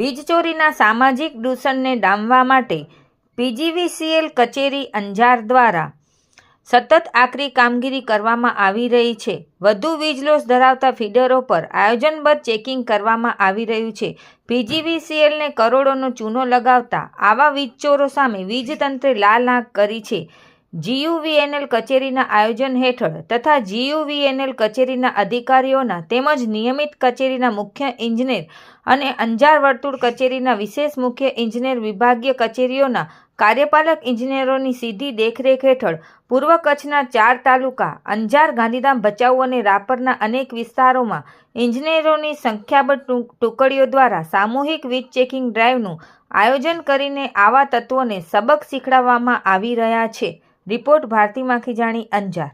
વીજ ચોરીના સામાજિક દૂષણને ડામવા માટે પીજીવીસીએલ કચેરી અંજાર દ્વારા સતત આકરી કામગીરી કરવામાં આવી રહી છે. વધુ વીજ લોસ ધરાવતા ફીડરો પર આયોજનબદ્ધ ચેકિંગ કરવામાં આવી રહ્યું છે. પીજીવીસીએલને કરોડોનો ચૂનો લગાવતા આવા વીજચોરો સામે વીજતંત્રે લાલ આંખ કરી છે. જીયુવીએનએલ કચેરીના આયોજન હેઠળ તથા જીયુવીએનએલ કચેરીના અધિકારીઓના તેમજ નિયમિત કચેરીના મુખ્ય ઇજનેર અને અંજાર વર્તુળ કચેરીના વિશેષ મુખ્ય ઇજનેર વિભાગીય કચેરીઓના કાર્યપાલક ઇજનેરોની સીધી દેખરેખ હેઠળ પૂર્વ કચ્છના 4 તાલુકા અંજાર, ગાંધીધામ, ભચાઉ અને રાપરના અનેક વિસ્તારોમાં ઇજનેરોની સંખ્યાબંધ ટુકડીઓ દ્વારા સામૂહિક વીજ ચેકિંગ ડ્રાઇવનું આયોજન કરીને આવા તત્વોને સબક શીખવાડવામાં આવી રહ્યા છે. રિપોર્ટ ભારતી માખીજાણી, અંજાર.